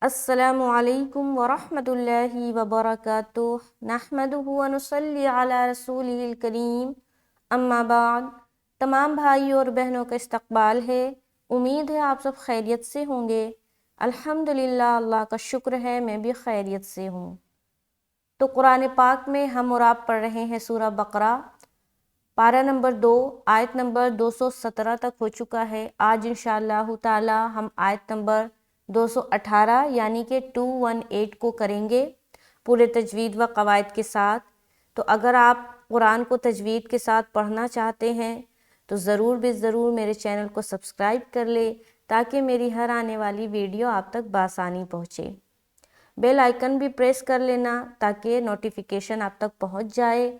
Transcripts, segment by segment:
السلام علیکم ورحمۃ اللہ وبرکاتہ نحمدہ ونصلی علی رسولہ الکریم اما بعد۔ تمام بھائیوں اور بہنوں کا استقبال ہے۔ امید ہے آپ سب خیریت سے ہوں گے۔ الحمدللہ، اللہ کا شکر ہے میں بھی خیریت سے ہوں۔ تو قرآن پاک میں ہم اور آپ پڑھ رہے ہیں سورہ بقرہ، پارہ نمبر 2، آیت نمبر 217 تک ہو چکا ہے۔ آج انشاءاللہ تعالی ہم آیت نمبر 218 یعنی کہ 218 کو کریں گے پورے تجوید و قواعد کے ساتھ۔ تو اگر آپ قرآن کو تجوید کے ساتھ پڑھنا چاہتے ہیں تو ضرور ضرور میرے چینل کو سبسکرائب کر لے تاکہ میری ہر آنے والی ویڈیو آپ تک بآسانی پہنچے۔ بیل آئیکن بھی پریس کر لینا تاکہ نوٹیفیکیشن آپ تک پہنچ جائے،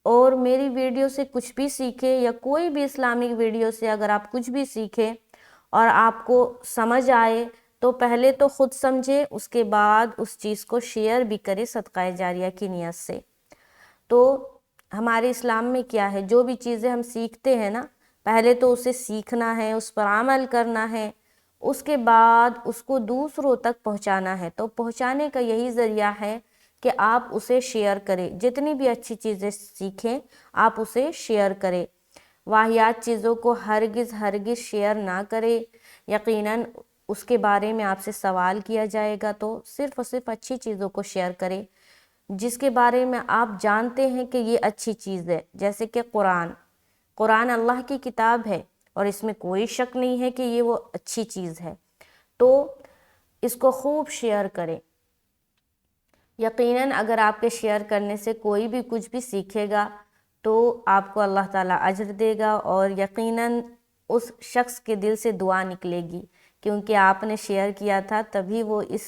اور میری ویڈیو سے کچھ بھی سیکھے یا کوئی بھی اسلامک ویڈیو سے اگر آپ کچھ بھی سیکھیں اور آپ کو سمجھ آئے تو پہلے تو خود سمجھے، اس کے بعد اس چیز کو شیئر بھی کرے صدقہ جاریہ کی نیت سے۔ تو ہمارے اسلام میں کیا ہے، جو بھی چیزیں ہم سیکھتے ہیں نا، پہلے تو اسے سیکھنا ہے، اس پر عمل کرنا ہے، اس کے بعد اس کو دوسروں تک پہنچانا ہے۔ تو پہنچانے کا یہی ذریعہ ہے کہ آپ اسے شیئر کریں۔ جتنی بھی اچھی چیزیں سیکھیں آپ اسے شیئر کریں۔ واہیات چیزوں کو ہرگز شیئر نہ کریں۔ یقیناً اس کے بارے میں آپ سے سوال کیا جائے گا، تو صرف اور صرف اچھی چیزوں کو شیئر کریں جس کے بارے میں آپ جانتے ہیں کہ یہ اچھی چیز ہے۔ جیسے کہ قرآن اللہ کی کتاب ہے اور اس میں کوئی شک نہیں ہے کہ یہ وہ اچھی چیز ہے، تو اس کو خوب شیئر کریں۔ یقیناً اگر آپ کے شیئر کرنے سے کوئی بھی کچھ بھی سیکھے گا تو آپ کو اللہ تعالیٰ اجر دے گا، اور یقیناً اس شخص کے دل سے دعا نکلے گی، کیونکہ آپ نے شیئر کیا تھا تبھی وہ اس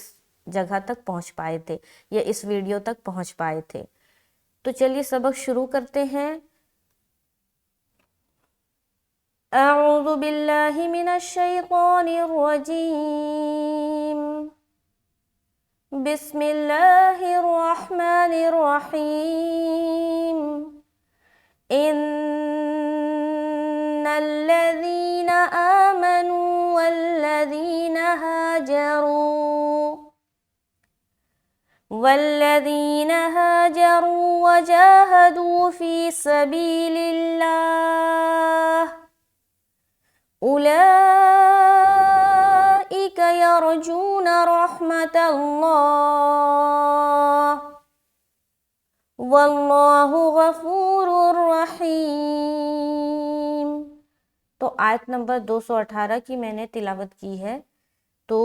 جگہ تک پہنچ پائے تھے یا اس ویڈیو تک پہنچ پائے تھے۔ تو چلیے سبق شروع کرتے ہیں۔ اعوذ باللہ من الشیطان الرجیم، بسم اللہ الرحمن الرحیم۔ ان الذین آمنوا والذین هاجروا وجاهدوا في سبيل الله أولئك يرجون رحمة الله واللہ غفور رحیم۔ تو آیت نمبر 218 کی میں نے تلاوت کی ہے۔ تو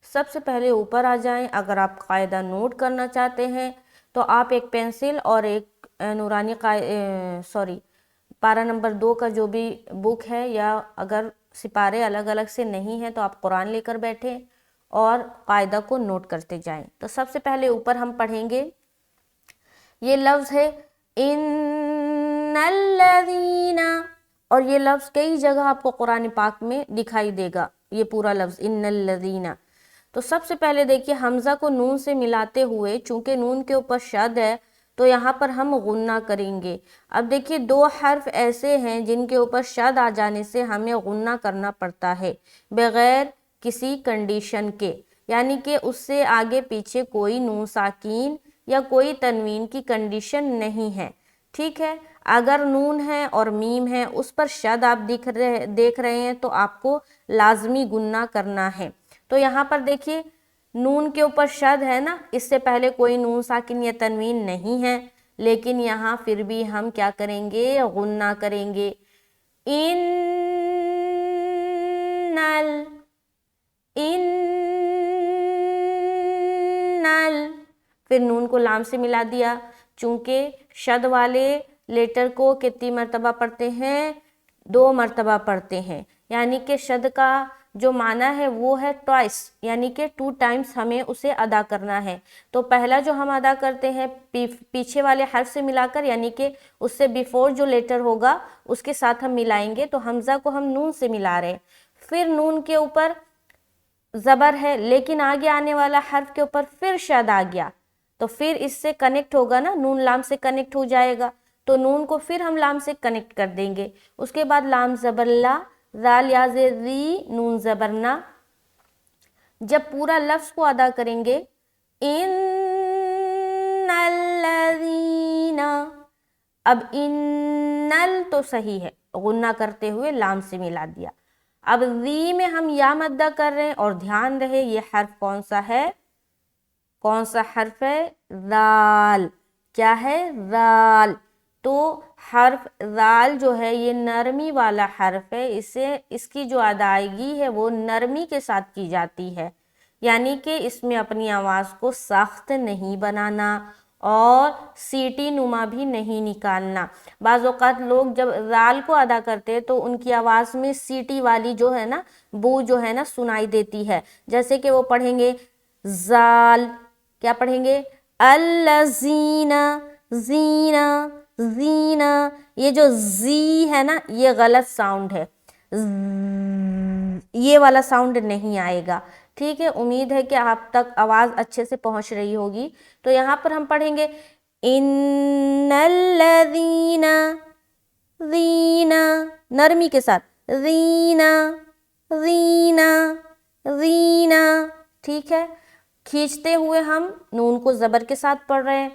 سب سے پہلے اوپر آ جائیں۔ اگر آپ قاعدہ نوٹ کرنا چاہتے ہیں تو آپ ایک پینسل اور ایک نورانی پارہ نمبر 2 کا جو بھی بک ہے، یا اگر سپارے الگ الگ سے نہیں ہیں تو آپ قرآن لے کر بیٹھیں اور قاعدہ کو نوٹ کرتے جائیں۔ تو سب سے پہلے اوپر ہم پڑھیں گے، یہ لفظ ہے ان الذین، اور یہ لفظ کئی جگہ آپ کو قرآن پاک میں دکھائی دے گا، یہ پورا لفظ ان الذین۔ تو سب سے پہلے دیکھیے حمزہ کو نون سے ملاتے ہوئے، چونکہ نون کے اوپر شد ہے تو یہاں پر ہم غنہ کریں گے۔ اب دیکھیے 2 حرف ایسے ہیں جن کے اوپر شد آ جانے سے ہمیں غنہ کرنا پڑتا ہے بغیر کسی کنڈیشن کے، یعنی کہ اس سے آگے پیچھے کوئی نون ساکین یا کوئی تنوین کی کنڈیشن نہیں ہے، ٹھیک ہے۔ اگر نون ہے اور میم ہے اس پر شد آپ دیکھ رہے ہیں تو آپ کو لازمی غنہ کرنا ہے۔ تو یہاں پر دیکھیے نون کے اوپر شد ہے نا، اس سے پہلے کوئی نون ساکن یا تنوین نہیں ہے، لیکن یہاں پھر بھی ہم کیا کریں گے، غنہ کریں گے۔ پھر نون کو لام سے ملا دیا، چونکہ شد والے لیٹر کو کتنی مرتبہ پڑھتے ہیں، 2 مرتبہ پڑھتے ہیں، یعنی کہ شد کا جو معنی ہے وہ ہے ٹوائس، یعنی کہ 2 ٹائمز ہمیں اسے ادا کرنا ہے۔ تو پہلا جو ہم ادا کرتے ہیں پیچھے والے حرف سے ملا کر، یعنی کہ اس سے بیفور جو لیٹر ہوگا اس کے ساتھ ہم ملائیں گے، تو حمزہ کو ہم نون سے ملا رہے ہیں۔ پھر نون کے اوپر زبر ہے لیکن آگے آنے والا حرف کے اوپر پھر شد آ گیا، تو پھر اس سے کنیکٹ ہوگا نا، نون لام سے کنیکٹ ہو جائے گا، تو نون کو پھر ہم لام سے کنیکٹ کر دیں گے۔ اس کے بعد لام زبر لا، ذال یا زیر ری، نون زبر نا، جب پورا لفظ کو ادا کریں گے ان الذین، اب انل تو صحیح ہے، غنہ کرتے ہوئے لام سے ملا دیا. اب ذی میں ہم یا مدہ کر رہے ہیں، اور دھیان رہے یہ حرف کون سا ہے، کون سا حرف ہے، ذال. کیا ہے، ذال. تو حرف ذال جو ہے یہ نرمی والا حرف ہے، اس کی جو ادائیگی ہے وہ نرمی کے ساتھ کی جاتی ہے، یعنی کہ اس میں اپنی آواز کو سخت نہیں بنانا اور سیٹی نما بھی نہیں نکالنا. بعض اوقات لوگ جب ذال کو ادا کرتے تو ان کی آواز میں سیٹی والی جو ہے نا بو جو ہے نا سنائی دیتی ہے، جیسے کہ وہ پڑھیں گے ذال، کیا پڑھیں گے، الذین، زینا، زینا. یہ جو زی ہے نا یہ غلط ساؤنڈ ہے، یہ والا ساؤنڈ نہیں آئے گا. ٹھیک ہے، امید ہے کہ آپ تک آواز اچھے سے پہنچ رہی ہوگی. تو یہاں پر ہم پڑھیں گے ان الذین، زینا، نرمی کے ساتھ، زینا، زینا، زینا. ٹھیک ہے، کھینچتے ہوئے ہم نون کو زبر کے ساتھ پڑھ رہے ہیں،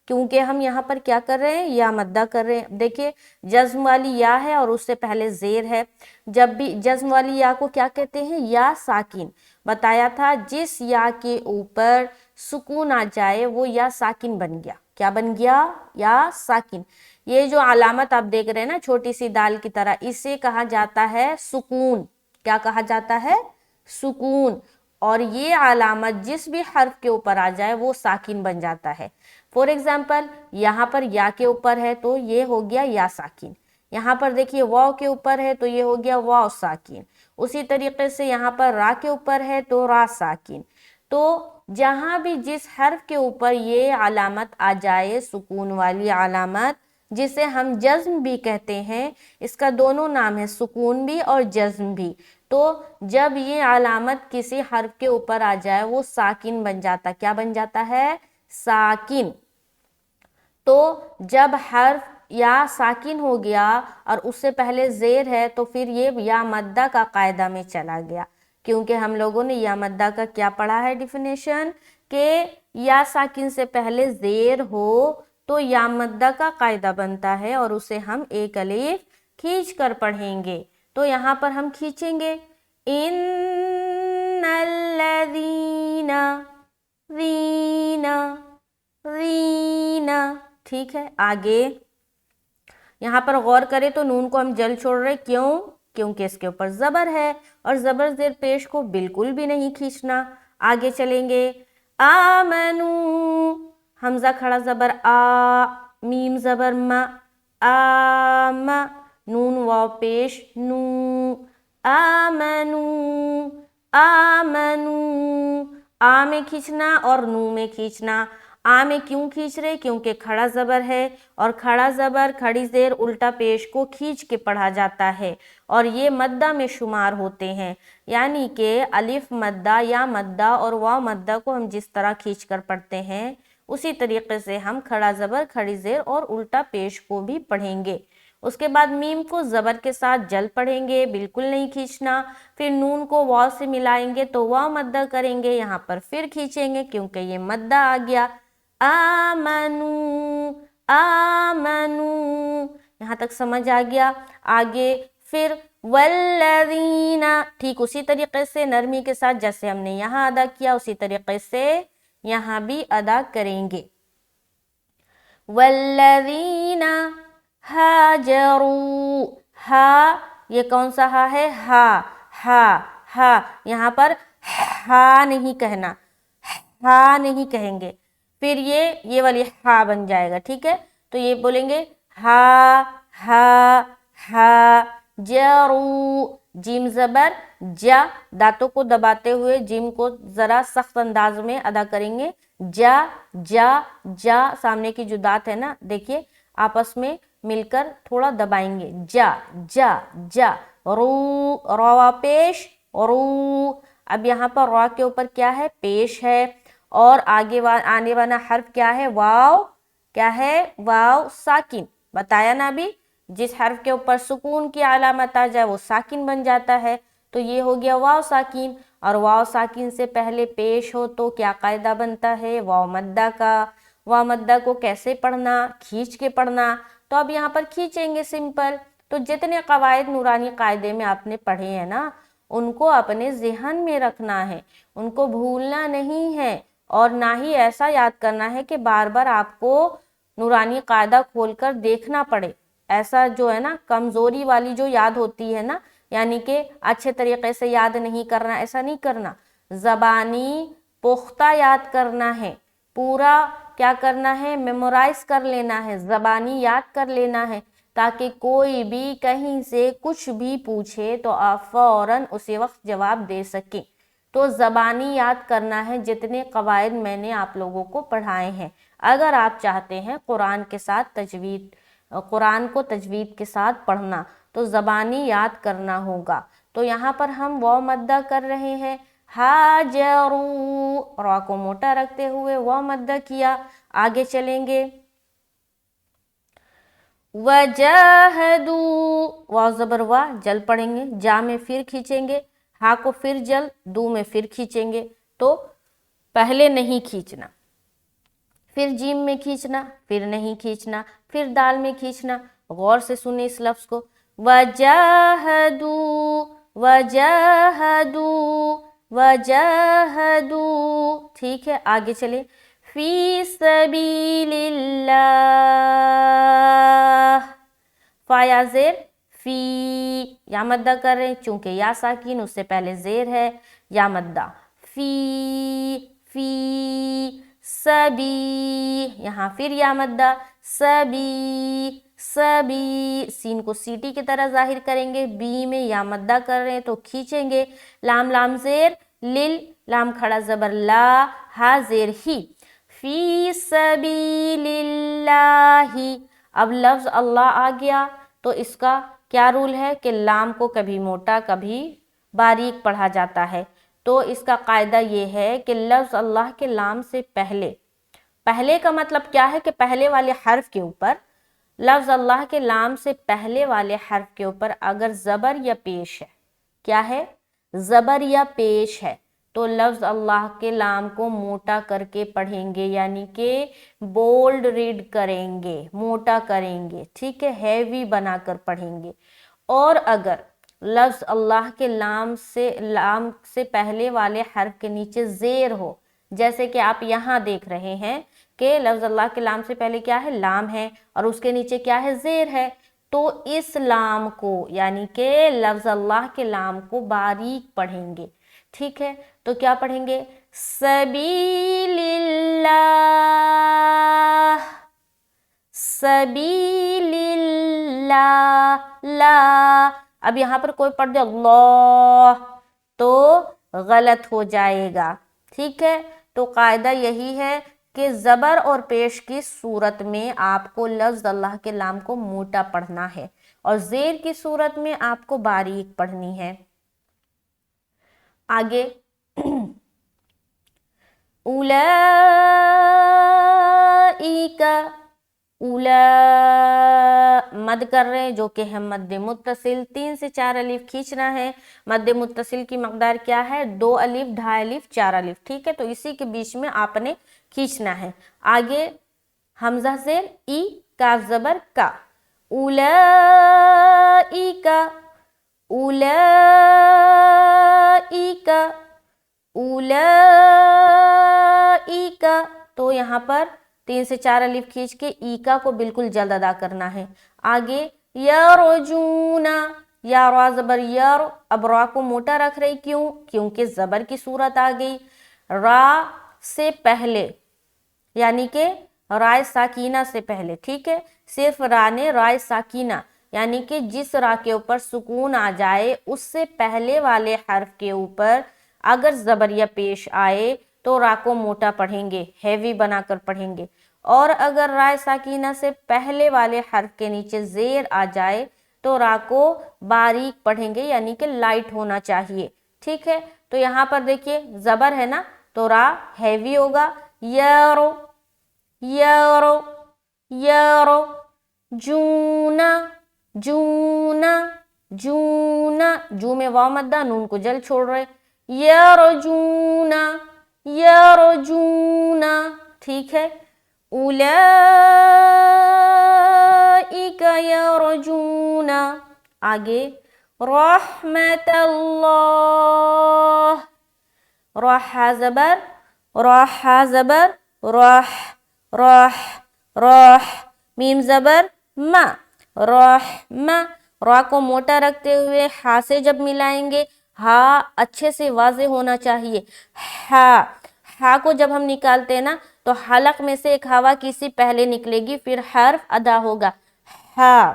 کیونکہ ہم یہاں پر کیا کر رہے ہیں، یا مدہ کر رہے ہیں. دیکھیے جزم والی یا ہے اور اس سے پہلے زیر ہے. جب بھی جزم والی یا کو کیا کہتے ہیں، یا ساکن. بتایا تھا جس یا کے اوپر سکون آ جائے وہ یا ساکن بن گیا. کیا بن گیا، یا ساکن. یہ جو علامت آپ دیکھ رہے ہیں نا چھوٹی سی دال کی طرح، اسے کہا جاتا ہے سکون. کیا کہا جاتا ہے، سکون. اور یہ علامت جس بھی حرف کے اوپر آ جائے وہ ساکن بن جاتا ہے. فور ایگزامپل یہاں پر یا کے اوپر ہے تو یہ ہو گیا یا ساکن. یہاں پر دیکھیے واو کے اوپر ہے تو یہ ہو گیا واو ساکن. اسی طریقے سے یہاں پر را کے اوپر ہے تو را ساکن. تو جہاں بھی جس حرف کے اوپر یہ علامت آ جائے سکون والی علامت، جسے ہم جزم بھی کہتے ہیں، اس کا دونوں نام ہے، سکون بھی اور جزم بھی. تو جب یہ علامت کسی حرف کے اوپر آ جائے وہ ساکن بن جاتا. کیا بن جاتا ہے، ساکن. تو جب حرف یا ساکن ہو گیا اور اس سے پہلے زیر ہے تو پھر یہ یا مدہ کا قاعدہ میں چلا گیا، کیونکہ ہم لوگوں نے یا مدہ کا کیا پڑھا ہے ڈیفینیشن، کہ یا ساکن سے پہلے زیر ہو تو یا مدہ کا قاعدہ بنتا ہے اور اسے ہم ایک الف کھینچ کر پڑھیں گے. تو یہاں پر ہم کھینچیں گے ان الذین، ذینا، رینا. ٹھیک ہے، آگے یہاں پر غور کریں تو نون کو ہم جل چھوڑ رہے، کیوں، کیونکہ اس کے اوپر زبر ہے اور زبر زیر پیش کو بالکل بھی نہیں کھینچنا. آگے چلیں گے آمنو، حمزہ کھڑا زبر آ، میم زبر ما، آم، نون واو پیش نو، آمنو، آمنو. آ میں کھینچنا اور نو میں کھینچنا. آ میں کیوں کھینچ رہے، کیونکہ کھڑا زبر ہے اور کھڑا زبر کھڑی زیر الٹا پیش کو کھینچ کے پڑھا جاتا ہے اور یہ مدہ میں شمار ہوتے ہیں. یعنی کہ الف مدہ، یا مدہ اور واو مدہ کو ہم جس طرح کھینچ کر پڑھتے ہیں اسی طریقے سے ہم کھڑا زبر کھڑی زیر اور الٹا پیش کو بھی پڑھیں گے. اس کے بعد میم کو زبر کے ساتھ جل پڑھیں گے، بالکل نہیں کھینچنا. پھر نون کو واو سے ملائیں گے تو واو مدہ کریں گے، یہاں پر پھر کھینچیں گے کیونکہ یہ مدہ آ گیا. آمنو، آمنو. یہاں تک سمجھ آ گیا. آگے پھر والذین، ٹھیک اسی طریقے سے نرمی کے ساتھ جیسے ہم نے یہاں ادا کیا اسی طریقے سے یہاں بھی ادا کریں گے. والذین ہاجروا، ہا یہ کون سا ہا ہے، ہا، ہا، ہا. یہاں پر ہا نہیں کہنا، ہا نہیں کہیں گے، پھر یہ والی ہا بن جائے گا. ٹھیک ہے، تو یہ بولیں گے ہا، ہا، ہا. جرو، جیم زبر جا، دانتوں کو دباتے ہوئے جیم کو ذرا سخت انداز میں ادا کریں گے. جا، جا، جا. سامنے کی جو دانت ہے نا دیکھیے آپس میں مل کر تھوڑا دبائیں گے. جا، جا، جا. رو، روا پیش، رو. اب یہاں پر را کے اوپر کیا ہے، پیش ہے اور آگے آنے والا حرف کیا ہے، واو. کیا ہے، واو ساکن. بتایا نا ابھی جس حرف کے اوپر سکون کی علامت آ جائے وہ ساکن بن جاتا ہے، تو یہ ہو گیا واو ساکن. اور واو ساکن سے پہلے پیش ہو تو کیا قاعدہ بنتا ہے؟ واو مدہ کا۔ واو مدہ کو کیسے پڑھنا؟ کھینچ کے پڑھنا۔ تو اب یہاں پر کھینچیں گے سمپل۔ تو جتنے قواعد نورانی قاعدے میں آپ نے پڑھے ہیں نا، ان کو اپنے ذہن میں رکھنا ہے، ان کو بھولنا نہیں ہے، اور نہ ہی ایسا یاد کرنا ہے کہ بار بار آپ کو نورانی قاعدہ کھول کر دیکھنا پڑے۔ ایسا جو ہے نا کمزوری والی جو یاد ہوتی ہے نا، یعنی کہ اچھے طریقے سے یاد نہیں کرنا، ایسا نہیں کرنا۔ زبانی پختہ یاد کرنا ہے، پورا کیا کرنا ہے؟ میمورائز کر لینا ہے، زبانی یاد کر لینا ہے، تاکہ کوئی بھی کہیں سے کچھ بھی پوچھے تو آپ فوراً اسی وقت جواب دے سکیں۔ تو زبانی یاد کرنا ہے جتنے قواعد میں نے آپ لوگوں کو پڑھائے ہیں۔ اگر آپ چاہتے ہیں قرآن کے ساتھ قرآن کو تجوید کے ساتھ پڑھنا تو زبانی یاد کرنا ہوگا۔ تو یہاں پر ہم واو مدہ کر رہے ہیں، ہاجروا، را کو موٹا رکھتے ہوئے واو مدہ کیا۔ آگے چلیں گے، وجاہدوا، واو زبر وا، جل پڑھیں گے، جا میں پھر کھینچیں گے، ہا کو پھر جل، دو میں پھر کھینچیں گے۔ تو پہلے نہیں کھینچنا، پھر جیم میں کھینچنا، پھر نہیں کھینچنا، پھر دال میں کھینچنا۔ غور سے سنیں اس لفظ کو، وجاہدوا، وجاہدوا، وجاہدوا، ٹھیک ہے۔ آگے چلیں، فی سبیل اللہ، فا یا زیر، فی یا مدہ کر رہے ہیں چونکہ یا ساکین اس سے پہلے زیر ہے، یا مدہ، فی، فی سبی، یہاں پھر یا مدہ، سبی، سبی، سین کو سیٹی کی طرح ظاہر کریں گے، بی میں یا مدہ کر رہے ہیں تو کھینچیں گے، لام لام زیر، لل، لام کھڑا زبر لا، ہا زیر ہی، فی سبیل اللہ۔ اب لفظ اللہ آ گیا تو اس کا کیا رول ہے کہ لام کو کبھی موٹا کبھی باریک پڑھا جاتا ہے۔ تو اس کا قاعدہ یہ ہے کہ لفظ اللہ کے لام سے پہلے، پہلے کا مطلب کیا ہے کہ پہلے والے حرف کے اوپر، لفظ اللہ کے لام سے پہلے والے حرف کے اوپر اگر زبر یا پیش ہے، کیا ہے؟ زبر یا پیش ہے، تو لفظ اللہ کے لام کو موٹا کر کے پڑھیں گے، یعنی کہ بولڈ ریڈ کریں گے، موٹا کریں گے، ٹھیک ہے، ہیوی بنا کر پڑھیں گے۔ اور اگر لفظ اللہ کے لام سے پہلے والے حرف کے نیچے زیر ہو، جیسے کہ آپ یہاں دیکھ رہے ہیں کہ لفظ اللہ کے لام سے پہلے کیا ہے؟ لام ہے، اور اس کے نیچے کیا ہے؟ زیر ہے، تو اس لام کو یعنی کہ لفظ اللہ کے لام کو باریک پڑھیں گے، ٹھیک ہے۔ تو کیا پڑھیں گے؟ سبیل اللہ، سبیل اللہ، لا، اب یہاں پر کوئی پڑھ دے اللہ تو غلط ہو جائے گا، ٹھیک ہے۔ تو قاعدہ یہی ہے کہ زبر اور پیش کی صورت میں آپ کو لفظ اللہ کے لام کو موٹا پڑھنا ہے، اور زیر کی صورت میں آپ کو باریک پڑھنی ہے۔ آگے، اولئک، اولا مد کر رہے ہیں جو کہ ہے مد متصل، 3 سے 4 الف کھینچنا ہے۔ مد متصل کی مقدار کیا ہے؟ 2 الف، 2.5 الف، 4 الف، ٹھیک ہے۔ تو اسی کے بیچ میں آپ نے کھینچنا ہے۔ آگے حمزہ زیر، ای، کاف زبر کا، اولئک، اولئک، اولئک، تو یہاں پر 3 سے 4 الف کھینچ کے ایکا کو بالکل جلد ادا کرنا ہے۔ آگے یرجون، یا را زبر یر، اب را کو موٹا رکھ رہے، کیوں؟ کیونکہ زبر کی صورت آ گئی، را سے پہلے، یعنی کہ رائے ساکینہ سے پہلے، ٹھیک ہے۔ صرف را نے رائے ساکینہ، یعنی کہ جس را کے اوپر سکون آ جائے اس سے پہلے والے حرف کے اوپر اگر زبر یا پیش آئے تو را کو موٹا پڑھیں گے، ہیوی بنا کر پڑھیں گے، اور اگر رائے ساکینہ سے پہلے والے حرف کے نیچے زیر آ جائے تو را کو باریک پڑھیں گے، یعنی کہ لائٹ ہونا چاہیے، ٹھیک ہے۔ تو یہاں پر دیکھیے زبر ہے نا تو را ہیوی ہوگا، یرو، یرو، یرو، جونا، جونا، جونا، جو میں واو مدہ، نون کو جل چھوڑ رہے، یرجون یرجون، ٹھیک ہے. اولئک یرجون. آگے رحمت اللہ، راح زبر، راح زبر، راح، راح، راح، میم زبر ما، رحمہ. را کو موٹا رکھتے ہوئے ہا سے جب ملائیں گے، ہا اچھے سے واضح ہونا چاہیے. ہا، ہا کو جب ہم نکالتے ہیں نا تو حلق میں سے ایک ہوا کسی پہلے نکلے گی، پھر حرف ادا ہوگا. ہا،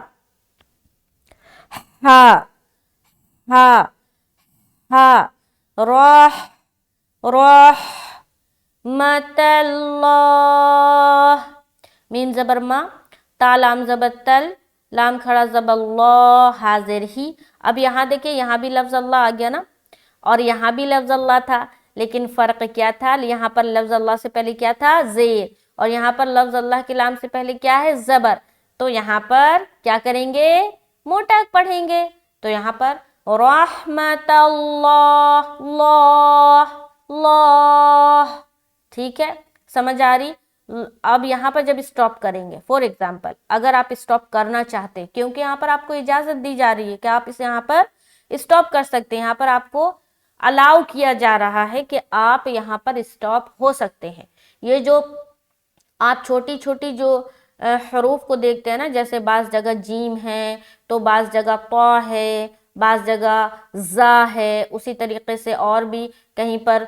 ہا، ہا، ہا. راح، راح مت اللہ، میم زبر ما، تا لام زبر تل، لام کھڑا زبر اللہ، حاضر ہی. اب یہاں دیکھیں، یہاں بھی لفظ اللہ آ گیا نا، اور یہاں بھی لفظ اللہ تھا، لیکن فرق کیا تھا؟ یہاں پر لفظ اللہ سے پہلے کیا تھا؟ زیر، اور یہاں پر لفظ اللہ کے لام سے پہلے کیا ہے؟ زبر. تو یہاں پر کیا کریں گے؟ موٹا پڑھیں گے. تو یہاں پر رحمت اللہ، اللہ، اللہ، ٹھیک ہے، سمجھ آ رہی؟ اب یہاں پر جب اسٹاپ کریں گے، فور ایگزامپل اگر آپ اسٹاپ کرنا چاہتے، کیونکہ یہاں پر آپ کو اجازت دی جا رہی ہے کہ آپ اسے یہاں پر اسٹاپ کر سکتے ہیں، یہاں پر آپ کو الاؤ کیا جا رہا ہے کہ آپ یہاں پر اسٹاپ ہو سکتے ہیں. یہ جو آپ چھوٹی چھوٹی جو حروف کو دیکھتے ہیں نا، جیسے بعض جگہ جیم ہے تو بعض جگہ طا ہے، بعض جگہ زا ہے، اسی طریقے سے اور بھی کہیں پر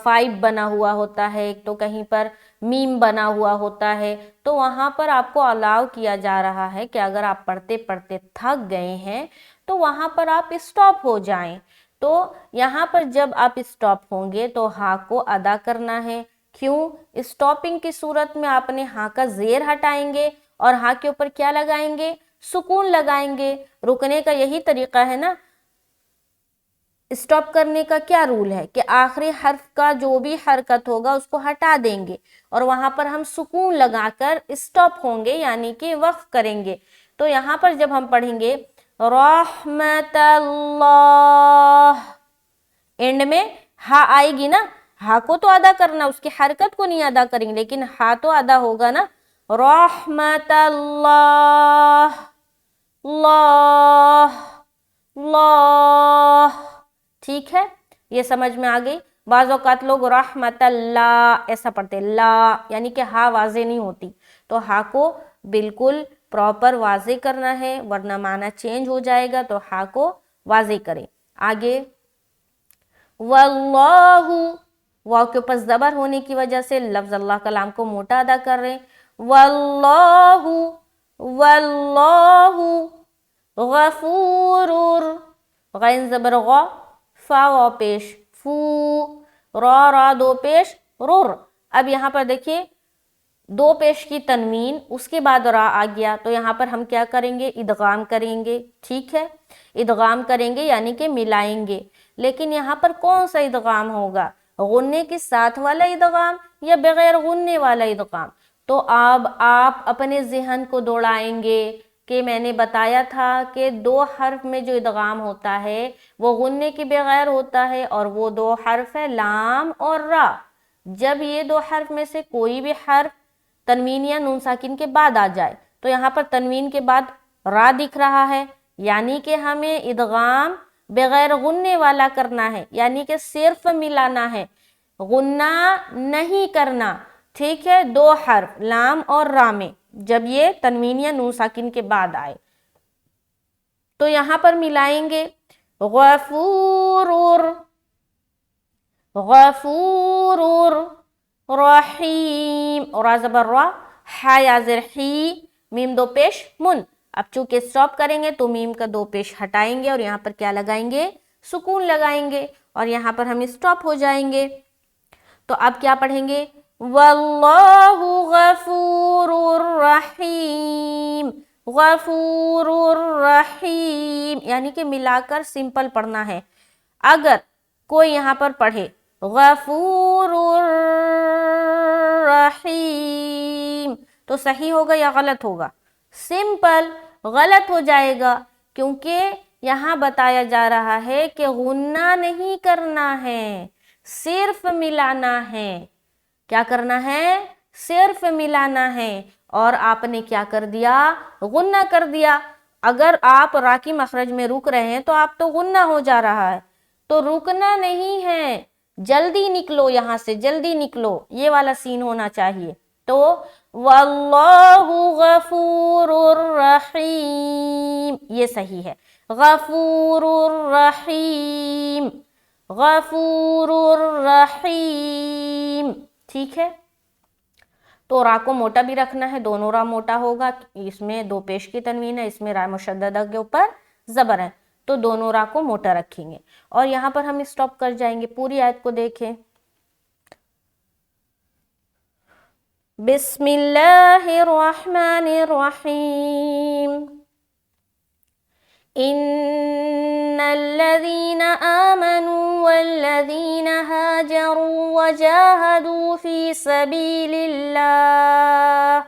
5 بنا ہوا ہوتا ہے، تو کہیں پر میم بنا ہوا ہوتا ہے. تو وہاں پر آپ کو الاؤ کیا جا رہا ہے کہ اگر آپ پڑھتے پڑھتے تھک گئے ہیں تو وہاں پر آپ اسٹاپ ہو جائیں. تو یہاں پر جب آپ اسٹاپ ہوں گے تو ہا کو ادا کرنا ہے. کیوں؟ اسٹاپنگ کی صورت میں آپ نے ہا کا زیر ہٹائیں گے اور ہا کے اوپر کیا لگائیں گے؟ سکون لگائیں گے. رکنے کا یہی طریقہ ہے نا. اسٹاپ کرنے کا کیا رول ہے کہ آخری حرف کا جو بھی حرکت ہوگا اس کو ہٹا دیں گے اور وہاں پر ہم سکون لگا کر اسٹاپ ہوں گے، یعنی کہ وقف کریں گے. تو یہاں پر جب ہم پڑھیں گے رحمت اللہ، اینڈ میں ہا آئے گی نا، ہا کو تو ادا کرنا، اس کی حرکت کو نہیں ادا کریں گے، لیکن ہا تو ادا ہوگا نا. رحمت اللہ، اللہ، اللہ، ٹھیک ہے، یہ سمجھ میں آ گئی. بعض اوقات لوگ رحمت اللہ ایسا پڑھتے، لا یعنی کہ ہا واضح نہیں ہوتی، تو ہا کو بالکل پراپر واضح کرنا ہے ورنہ معنی چینج ہو جائے گا. تو ہا کو واضح کریں. آگے واللہ، واو کے اوپر زبر ہونے کی وجہ سے لفظ اللہ کلام کو موٹا ادا کر رہے ہیں. واللہ، واللہ غفور، غین زبر غ، فا واو پیش فو، را را دو پیش رر. اب یہاں پر دیکھیے دو پیش کی تنوین، اس کے بعد را آ گیا، تو یہاں پر ہم کیا کریں گے؟ ادغام کریں گے. ٹھیک ہے، ادغام کریں گے یعنی کہ ملائیں گے. لیکن یہاں پر کون سا ادغام ہوگا؟ غنے کے ساتھ والا ادغام یا بغیر غنے والا ادغام؟ تو اب آپ اپنے ذہن کو دوڑائیں گے کہ میں نے بتایا تھا کہ 2 حرف میں جو ادغام ہوتا ہے وہ غنے کے بغیر ہوتا ہے، اور وہ 2 حرف ہے لام اور را. جب یہ 2 حرف میں سے کوئی بھی حرف تنوین یا نون ساکن کے بعد آ جائے، تو یہاں پر تنوین کے بعد را دکھ رہا ہے، یعنی کہ ہمیں ادغام بغیر غنے والا کرنا ہے، یعنی کہ صرف ملانا ہے، غنہ نہیں کرنا. ٹھیک ہے، 2 حرف لام اور را میں جب یہ تنوین یا نون ساکن کے بعد آئے تو یہاں پر ملائیں گے غفور، غفور رحیم، را زبر را، ہا یا زر ہی، میم 2 پیش من. اب چونکہ اسٹاپ کریں گے تو میم کا 2 پیش ہٹائیں گے اور یہاں پر کیا لگائیں گے؟ سکون لگائیں گے، اور یہاں پر ہم اسٹاپ ہو جائیں گے. تو اب کیا پڑھیں گے؟ واللہ غفور رحیم، غفور رحیم، یعنی کہ ملا کر سمپل پڑھنا ہے. اگر کوئی یہاں پر پڑھے غفور رحیم تو صحیح ہوگا یا غلط ہوگا؟ سمپل غلط ہو جائے گا، کیونکہ یہاں بتایا جا رہا ہے کہ غنہ نہیں کرنا ہے، صرف ملانا ہے۔ کیا کرنا ہے؟ صرف ملانا ہے۔ اور آپ نے کیا کر دیا؟ غنہ کر دیا۔ اگر آپ را کی مخرج میں رک رہے ہیں تو آپ تو غنہ ہو جا رہا ہے، تو رکنا نہیں ہے، جلدی نکلو یہاں سے، جلدی نکلو، یہ والا سین ہونا چاہیے۔ تو واللہ غفور الرحیم، یہ صحیح ہے، غفور الرحیم، غفور الرحیم، ٹھیک ہے۔ تو را کو موٹا بھی رکھنا ہے، دونوں را موٹا ہوگا، اس میں دو پیش کی تنوین ہے، اس میں را مشددہ کے اوپر زبر ہے، تو دونوں را کو موٹا رکھیں گے۔ اور یہاں پر ہم اسٹاپ کر جائیں گے، پوری آیت کو دیکھیں۔ بسم اللہ الرحمن الرحیم، ان الذین آمنوا والذین ہاجروا وجاہدوا فی سبیل اللہ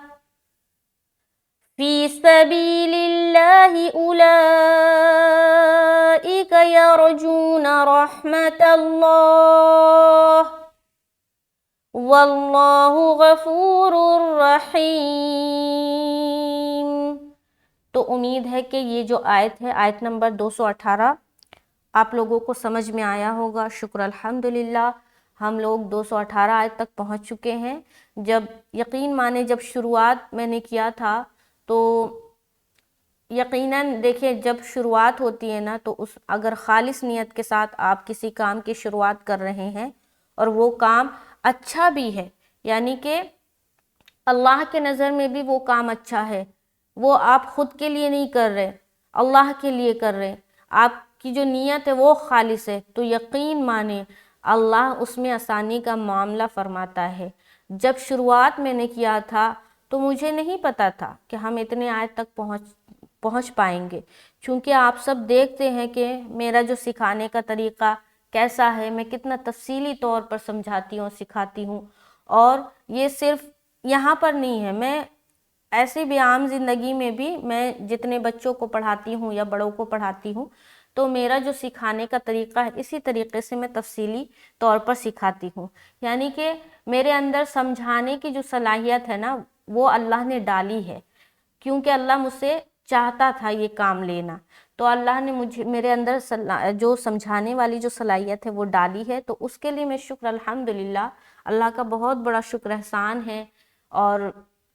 اولئک یرجون رحمت اللہ واللہ غفور الرحیم۔ تو امید ہے کہ یہ جو آیت ہے، آیت نمبر 218، آپ لوگوں کو سمجھ میں آیا ہوگا۔ شکر الحمدللہ، ہم لوگ 218 آیت تک پہنچ چکے ہیں۔ جب یقین مانے جب شروعات میں نے کیا تھا تو یقیناً دیکھیں، جب شروعات ہوتی ہے نا تو اگر خالص نیت کے ساتھ آپ کسی کام کی شروعات کر رہے ہیں اور وہ کام اچھا بھی ہے، یعنی کہ اللہ کے نظر میں بھی وہ کام اچھا ہے، وہ آپ خود کے لیے نہیں کر رہے، اللہ کے لیے کر رہے، آپ کی جو نیت ہے وہ خالص ہے، تو یقین مانے اللہ اس میں آسانی کا معاملہ فرماتا ہے۔ جب شروعات میں نے کیا تھا تو مجھے نہیں پتا تھا کہ ہم اتنے آیت تک پہنچ پائیں گے، چونکہ آپ سب دیکھتے ہیں کہ میرا جو سکھانے کا طریقہ کیسا ہے، میں کتنا تفصیلی طور پر سمجھاتی ہوں، سکھاتی ہوں۔ اور یہ صرف یہاں پر نہیں ہے، میں ایسے بھی عام زندگی میں بھی میں جتنے بچوں کو پڑھاتی ہوں یا بڑوں کو پڑھاتی ہوں تو میرا جو سکھانے کا طریقہ ہے اسی طریقے سے میں تفصیلی طور پر سکھاتی ہوں، یعنی کہ میرے اندر سمجھانے کی جو صلاحیت ہے نا وہ اللہ نے ڈالی ہے، کیونکہ اللہ مجھ سے چاہتا تھا یہ کام لینا، تو اللہ نے میرے اندر جو سمجھانے والی جو صلاحیت ہے وہ ڈالی ہے، تو اس کے لیے میں شکر الحمدللہ اللہ کا بہت بڑا شکر احسان ہے، اور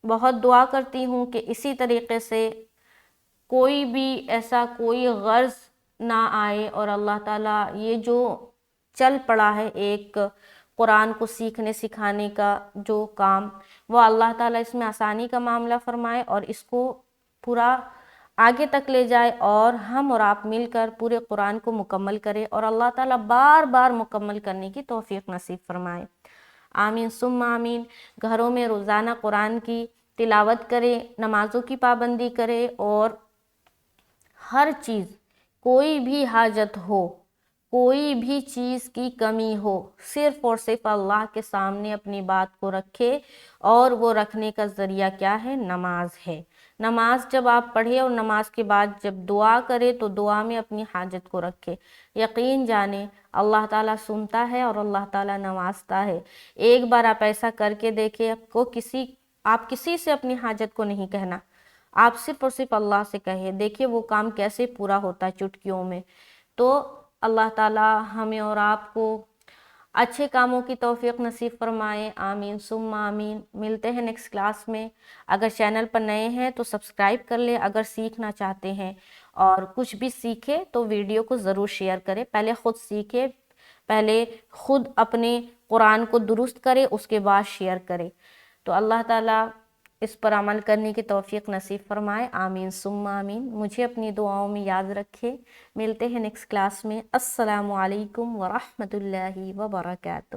بہت دعا کرتی ہوں کہ اسی طریقے سے کوئی بھی ایسا کوئی غرض نہ آئے، اور اللہ تعالیٰ یہ جو چل پڑا ہے ایک قرآن کو سیکھنے سکھانے کا جو کام، وہ اللہ تعالیٰ اس میں آسانی کا معاملہ فرمائے اور اس کو پورا آگے تک لے جائے، اور ہم اور آپ مل کر پورے قرآن کو مکمل کرے، اور اللہ تعالیٰ بار بار مکمل کرنے کی توفیق نصیب فرمائے۔ آمین ثم آمین۔ گھروں میں روزانہ قرآن کی تلاوت کرے، نمازوں کی پابندی کرے، اور ہر چیز، کوئی بھی حاجت ہو، کوئی بھی چیز کی کمی ہو، صرف اور صرف اللہ کے سامنے اپنی بات کو رکھے، اور وہ رکھنے کا ذریعہ کیا ہے؟ نماز ہے۔ نماز جب آپ پڑھے اور نماز کے بعد جب دعا کرے تو دعا میں اپنی حاجت کو رکھے، یقین جانے اللہ تعالیٰ سنتا ہے اور اللہ تعالیٰ نوازتا ہے۔ ایک بار آپ ایسا کر کے دیکھیں، آپ کسی سے اپنی حاجت کو نہیں کہنا، آپ صرف اور صرف اللہ سے کہے، دیکھیں وہ کام کیسے پورا ہوتا ہے چٹکیوں میں۔ تو اللہ تعالیٰ ہمیں اور آپ کو اچھے کاموں کی توفیق نصیب فرمائے۔ آمین ثم آمین۔ ملتے ہیں نیکسٹ کلاس میں۔ اگر چینل پر نئے ہیں تو سبسکرائب کر لیں، اگر سیکھنا چاہتے ہیں اور کچھ بھی سیکھے تو ویڈیو کو ضرور شیئر کریں، پہلے خود سیکھے، پہلے خود اپنے قرآن کو درست کرے، اس کے بعد شیئر کرے۔ تو اللہ تعالیٰ اس پر عمل کرنے کی توفیق نصیب فرمائے۔ آمین ثم آمین۔ مجھے اپنی دعاؤں میں یاد رکھے۔ ملتے ہیں نیکسٹ کلاس میں۔ السلام علیکم ورحمۃ اللہ وبرکاتہ۔